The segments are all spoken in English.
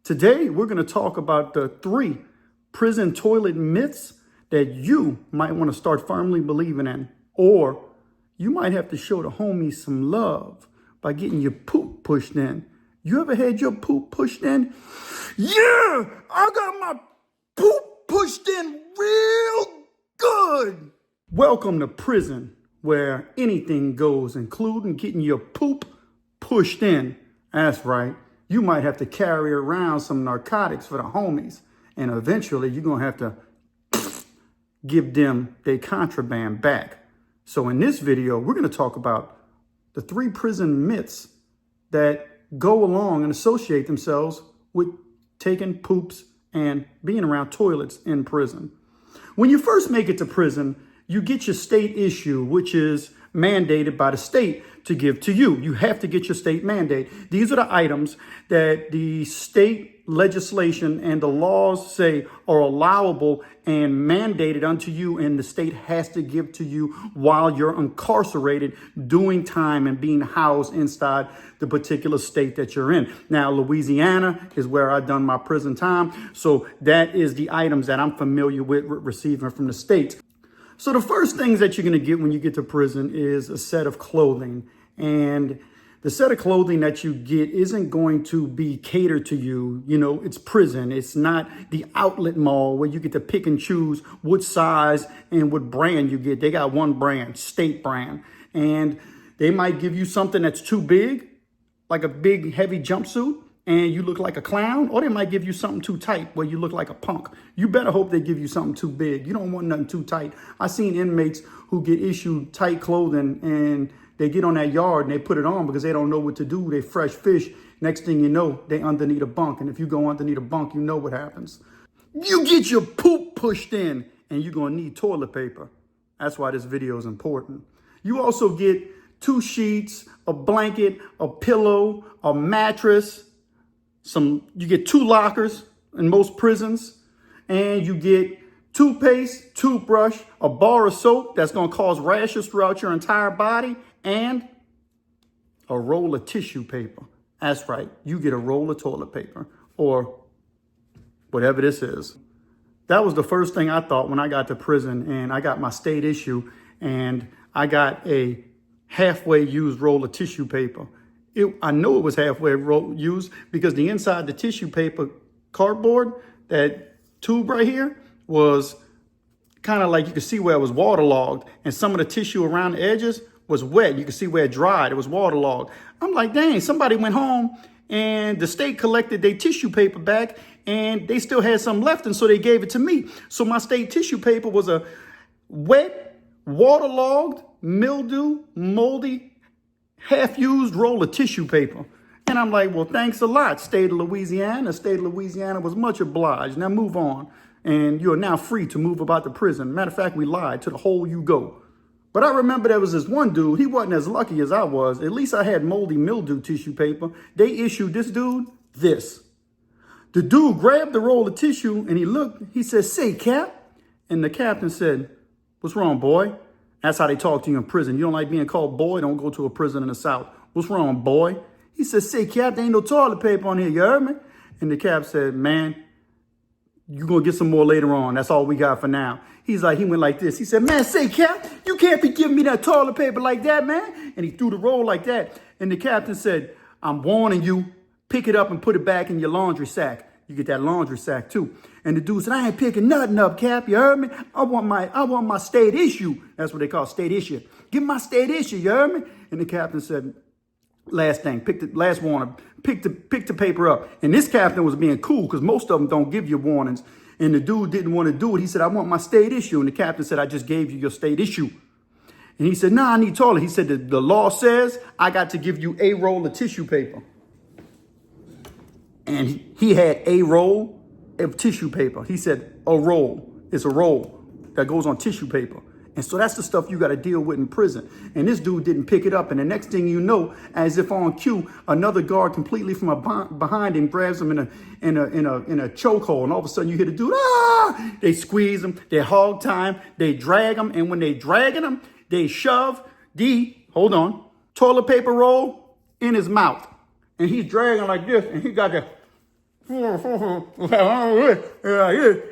Today, we're going to talk about the 3 prison toilet myths that you might want to start firmly believing in, or you might have to show the homies some love by getting your poop pushed in. You ever had your poop pushed in? Yeah, I got my poop pushed in real good. Welcome to prison, where anything goes, including getting your poop pushed in. That's right. You might have to carry around some narcotics for the homies, and eventually you're going to have to give them their contraband back. So in this video, we're going to talk about the 3 prison myths that go along and associate themselves with taking poops and being around toilets in prison. When you first make it to prison, you get your state issue, which is mandated by the state to give to you. You have to get your state mandate. These are the items that the state legislation and the laws say are allowable and mandated unto you, and the state has to give to you while you're incarcerated, doing time and being housed inside the particular state that you're in. Now, Louisiana is where I've done my prison time, so that is the items that I'm familiar with receiving from the state. So the first things that you're going to get when you get to prison is a set of clothing. And the set of clothing that you get isn't going to be catered to you. You know, it's prison. It's not the outlet mall where you get to pick and choose what size and what brand you get. They got one brand, state brand. And they might give you something that's too big, like a big, heavy jumpsuit, and you look like a clown, or they might give you something too tight where you look like a punk. You better hope they give you something too big. You don't want nothing too tight. I've seen inmates who get issued tight clothing and they get on that yard and they put it on because they don't know what to do. They fresh fish. Next thing you know, they underneath a bunk. And if you go underneath a bunk, you know what happens. You get your poop pushed in and you're going to need toilet paper. That's why this video is important. You also get 2 sheets, a blanket, a pillow, a mattress. You get 2 lockers in most prisons, and you get toothpaste, toothbrush, a bar of soap that's going to cause rashes throughout your entire body, and a roll of tissue paper. That's right. You get a roll of toilet paper or whatever this is. That was the first thing I thought when I got to prison and I got my state issue and I got a halfway used roll of tissue paper. I know it was halfway used because the inside the tissue paper cardboard, that tube right here, was kind of like you could see where it was waterlogged, and some of the tissue around the edges was wet. You could see where it dried. It was waterlogged. I'm like, dang, somebody went home and the state collected their tissue paper back and they still had some left, and so they gave it to me. So my state tissue paper was a wet, waterlogged, mildew, moldy, half-used roll of tissue paper. And I'm like, well, thanks a lot, state of Louisiana. The state of Louisiana was much obliged. Now move on. And you are now free to move about the prison. Matter of fact, we lied. To the hole you go. But I remember there was this one dude. He wasn't as lucky as I was. At least I had moldy mildew tissue paper. They issued this dude this. The dude grabbed the roll of tissue and he looked. He said, "Say, Cap." And the captain said, "What's wrong, boy?" That's how they talk to you in prison. You don't like being called boy? Don't go to a prison in the South. "What's wrong, boy?" He said, "Say, Cap, there ain't no toilet paper on here. You heard me?" And the cap said, "Man, you're going to get some more later on. That's all we got for now." He went like this. He said, "Man, say, Cap, you can't be giving me that toilet paper like that, man." And he threw the roll like that. And the captain said, "I'm warning you. Pick it up and put it back in your laundry sack." You get that laundry sack too. And the dude said, "I ain't picking nothing up, Cap. You heard me? I want my state issue." That's what they call state issue. "Give me my state issue. You heard me?" And the captain said, "Last thing, last warning, pick the paper up." And this captain was being cool because most of them don't give you warnings. And the dude didn't want to do it. He said, "I want my state issue." And the captain said, "I just gave you your state issue." And he said, "Nah, I need toilet." He said, the law says I got to give you a roll of tissue paper." And he had a roll of tissue paper. He said, a roll. It's a roll that goes on tissue paper. And so that's the stuff you got to deal with in prison. And this dude didn't pick it up. And the next thing you know, as if on cue, another guard completely from behind him grabs him in a chokehold. And all of a sudden you hear the dude, ah! They squeeze him. They hog time. They drag him. And when they dragging him, they shove the, hold on, toilet paper roll in his mouth. And he's dragging like this. And he got that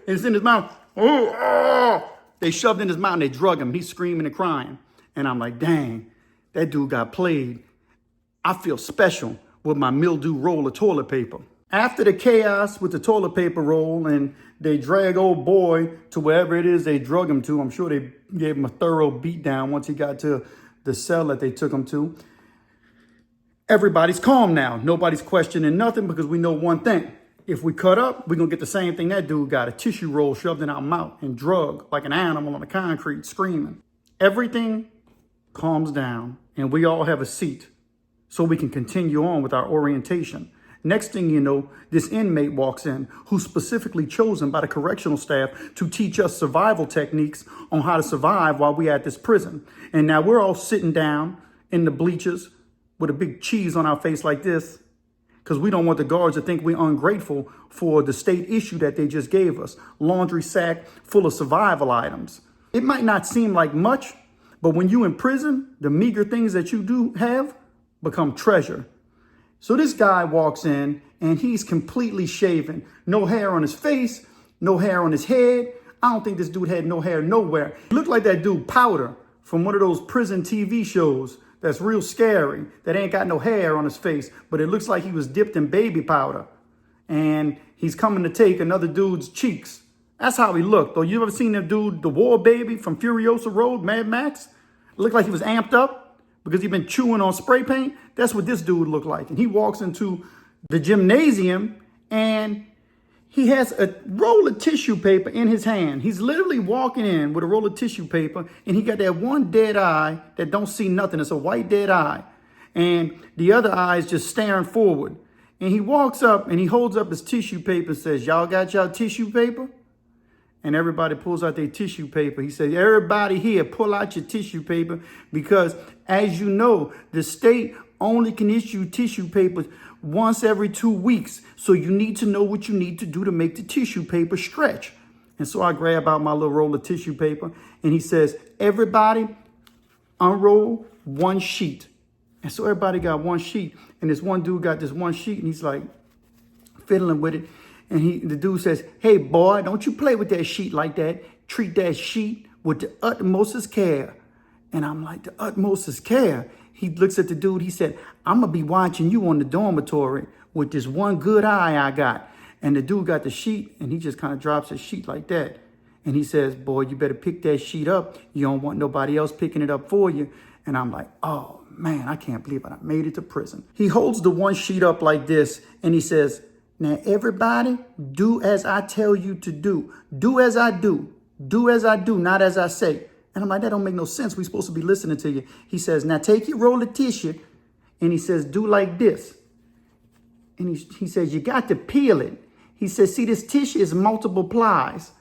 It's in his mouth. They shoved in his mouth and they drug him. He's screaming and crying. And I'm like, dang, that dude got played. I feel special with my mildew roll of toilet paper. After the chaos with the toilet paper roll and they drag old boy to wherever it is they drug him to, I'm sure they gave him a thorough beat down once he got to the cell that they took him to. Everybody's calm now. Nobody's questioning nothing because we know one thing. If we cut up, we're going to get the same thing that dude got, a tissue roll shoved in our mouth and drug like an animal on the concrete screaming. Everything calms down and we all have a seat so we can continue on with our orientation. Next thing you know, this inmate walks in who's specifically chosen by the correctional staff to teach us survival techniques on how to survive while we're at this prison. And now we're all sitting down in the bleachers with a big cheese on our face like this because we don't want the guards to think we're ungrateful for the state issue that they just gave us. Laundry sack full of survival items. It might not seem like much, but when you in prison, the meager things that you do have become treasure. So this guy walks in and he's completely shaven. No hair on his face, no hair on his head. I don't think this dude had no hair nowhere. He looked like that dude Powder from one of those prison TV shows that's real scary, that ain't got no hair on his face, but it looks like he was dipped in baby powder. And he's coming to take another dude's cheeks. That's how he looked. Though you ever seen that dude, the War Baby from Furiosa Road, Mad Max? It looked like he was amped up because he'd been chewing on spray paint. That's what this dude looked like. And he walks into the gymnasium and he has a roll of tissue paper in his hand. He's literally walking in with a roll of tissue paper and he got that one dead eye that don't see nothing. It's a white dead eye. And the other eye is just staring forward. And he walks up and he holds up his tissue paper and says, y'all got y'all tissue paper? And everybody pulls out their tissue paper. He says, everybody here, pull out your tissue paper because as you know, the state only can issue tissue papers once every 2 weeks. So you need to know what you need to do to make the tissue paper stretch. And so I grab out my little roll of tissue paper and he says, everybody unroll one sheet. And so everybody got one sheet and this one dude got this one sheet and he's like fiddling with it. And the dude says, hey boy, don't you play with that sheet like that. Treat that sheet with the utmost care. And I'm like, the utmost care? He looks at the dude, he said, I'm gonna be watching you on the dormitory with this one good eye I got. And the dude got the sheet and he just kind of drops his sheet like that. And he says, boy, you better pick that sheet up. You don't want nobody else picking it up for you. And I'm like, oh man, I can't believe it. I made it to prison. He holds the one sheet up like this and he says, now everybody do as I tell you to do. Do as I do. Do as I do, not as I say. And I'm like, that don't make no sense. We're supposed to be listening to you. He says, now take your roll of tissue. And he says, do like this. And he says, you got to peel it. He says, see, this tissue is multiple plies.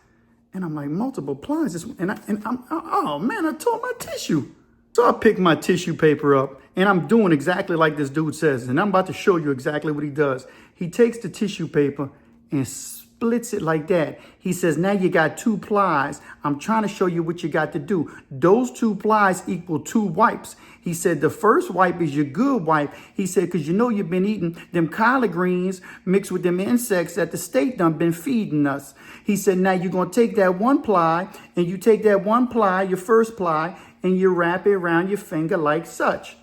And I'm like, multiple plies? Oh man, I tore my tissue. So I pick my tissue paper up and I'm doing exactly like this dude says. And I'm about to show you exactly what he does. He takes the tissue paper and splits it like that. He says, now you got 2 plies. I'm trying to show you what you got to do. Those 2 plies equal 2 wipes. He said, the first wipe is your good wipe. He said, because you know you've been eating them collard greens mixed with them insects that the state done been feeding us. He said, now you're going to take that 1 ply and you take that 1 ply, your first ply, and you wrap it around your finger like such.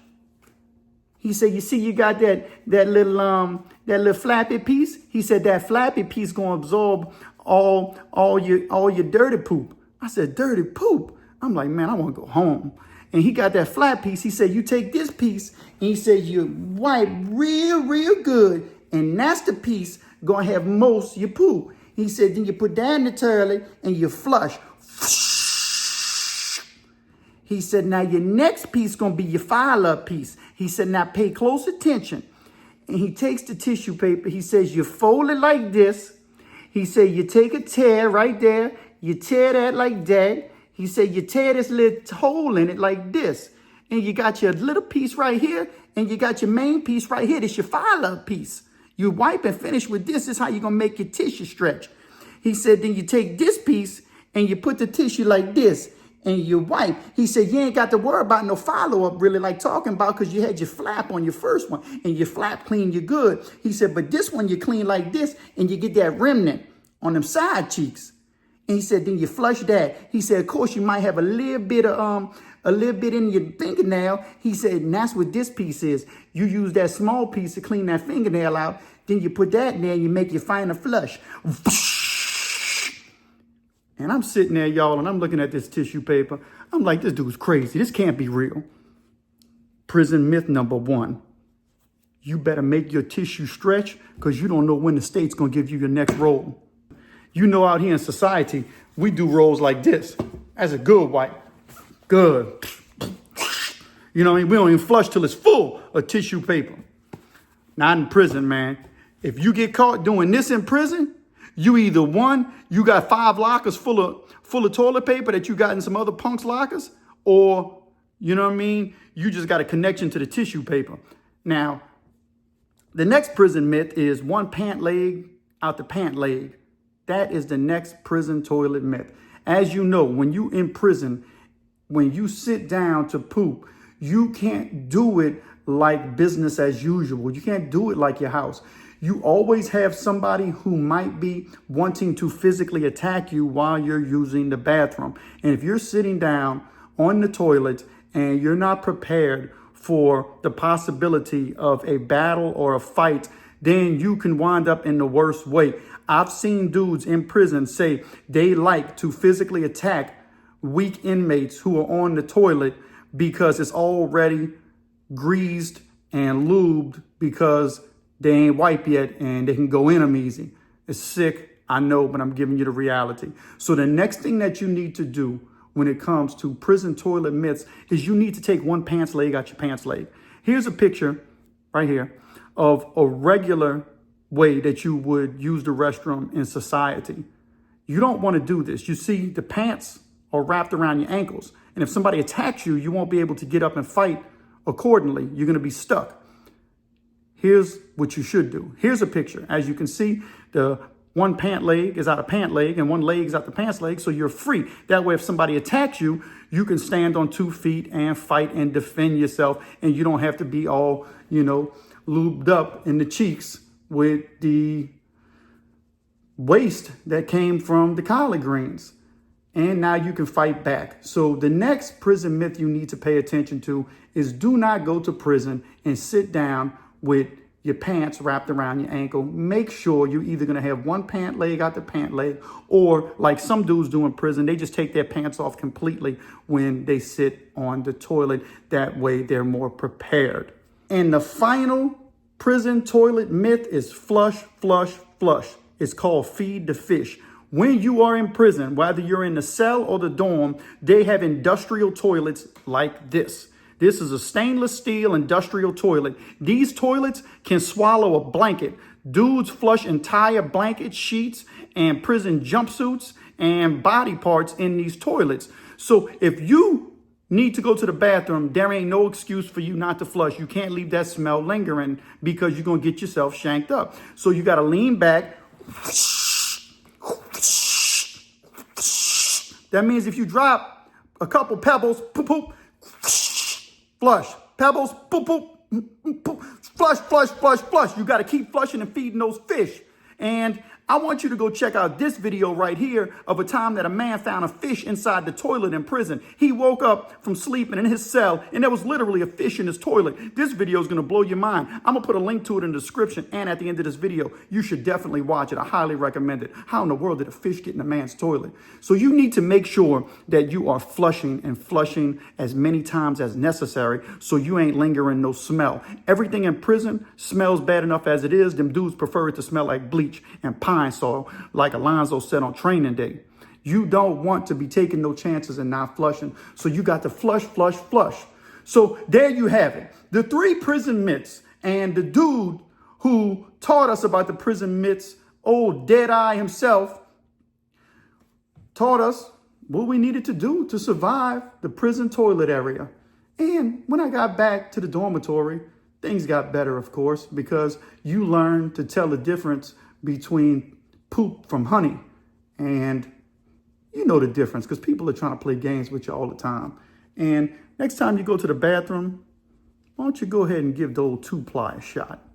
He said, you see, you got that little flappy piece. He said that flappy piece gonna absorb all your dirty poop. I said, dirty poop? I'm like, man, I want to go home. And he got that flat piece. He said, you take this piece, and he said, you wipe real good, and that's the piece gonna have most of your poo. He said, then you put that in the toilet and you flush. He said, now your next piece gonna be your file up piece. He said, now pay close attention. And he takes the tissue paper. He says, you fold it like this. He said, you take a tear right there. You tear that like that. He said, you tear this little hole in it like this. And you got your little piece right here. And you got your main piece right here. This your file up piece. You wipe and finish with this. This is how you're gonna make your tissue stretch. He said, then you take this piece and you put the tissue like this. and you wipe. He said, you ain't got to worry about no follow-up really like talking about, because you had your flap on your first one and your flap clean, you're good. He said, but this one you clean like this and you get that remnant on them side cheeks. And he said, then you flush that. He said, of course, you might have a little bit in your fingernail. He said, and that's what this piece is. You use that small piece to clean that fingernail out. Then you put that in there and you make your final flush. And I'm sitting there, y'all, and I'm looking at this tissue paper. I'm like, this dude's crazy. This can't be real. Prison myth number 1. You better make your tissue stretch, because you don't know when the state's going to give you your next roll. You know, out here in society, we do rolls like this. That's a good wipe. Good. You know what I mean? We don't even flush till it's full of tissue paper. Not in prison, man. If you get caught doing this in prison, you either one, you got 5 lockers full of toilet paper that you got in some other punks' lockers, or, you know what I mean, you just got a connection to the tissue paper. Now, the next prison myth is one pant leg out the pant leg. That is the next prison toilet myth. As you know, when you in prison, when you sit down to poop, you can't do it like business as usual. You can't do it like your house. You always have somebody who might be wanting to physically attack you while you're using the bathroom. And if you're sitting down on the toilet and you're not prepared for the possibility of a battle or a fight, then you can wind up in the worst way. I've seen dudes in prison say they like to physically attack weak inmates who are on the toilet because it's already greased and lubed, because they ain't wiped yet and they can go in them easy. It's sick, I know, but I'm giving you the reality. So the next thing that you need to do when it comes to prison toilet myths is you need to take one pants leg out your pants leg. Here's a picture right here of a regular way that you would use the restroom in society. You don't want to do this. You see, the pants are wrapped around your ankles. And if somebody attacks you, you won't be able to get up and fight accordingly. You're going to be stuck. Here's what you should do. Here's a picture. As you can see, the one pant leg is out of pant leg and one leg is out the pants leg. So you're free. That way, if somebody attacks you, you can stand on 2 feet and fight and defend yourself. And you don't have to be all, lubed up in the cheeks with the waste that came from the collard greens. And now you can fight back. So the next prison myth you need to pay attention to is do not go to prison and sit down with your pants wrapped around your ankle. Make sure you're either going to have one pant leg out the pant leg, or like some dudes do in prison, they just take their pants off completely when they sit on the toilet. That way they're more prepared. And the final prison toilet myth is flush, flush, flush. It's called feed the fish. When you are in prison, whether you're in the cell or the dorm, they have industrial toilets like this. This is a stainless steel industrial toilet. These toilets can swallow a blanket. Dudes flush entire blanket sheets and prison jumpsuits and body parts in these toilets. So if you need to go to the bathroom, there ain't no excuse for you not to flush. You can't leave that smell lingering, because you're going to get yourself shanked up. So you got to lean back. That means if you drop a couple pebbles, poop, poop, flush. Pebbles, poop, poop, poop, flush, flush, flush, flush. You got to keep flushing and feeding those fish. And I want you to go check out this video right here of a time that a man found a fish inside the toilet in prison. He woke up from sleeping in his cell and there was literally a fish in his toilet. This video is going to blow your mind. I'm going to put a link to it in the description and at the end of this video. You should definitely watch it. I highly recommend it. How in the world did a fish get in a man's toilet? So you need to make sure that you are flushing and flushing as many times as necessary so you ain't lingering no smell. Everything in prison smells bad enough as it is. Them dudes prefer it to smell like bleach and pine saw, like Alonzo said on training day. You don't want to be taking no chances and not flushing. So you got to flush, flush, flush. So there you have it. The 3 prison myths, and the dude who taught us about the prison myths, old Deadeye himself, taught us what we needed to do to survive the prison toilet area. And when I got back to the dormitory, things got better, of course, because you learn to tell the difference between poop from honey. And, You know the difference because people are trying to play games with you all the time. And next time you go to the bathroom, why don't you go ahead and give the old 2-ply a shot?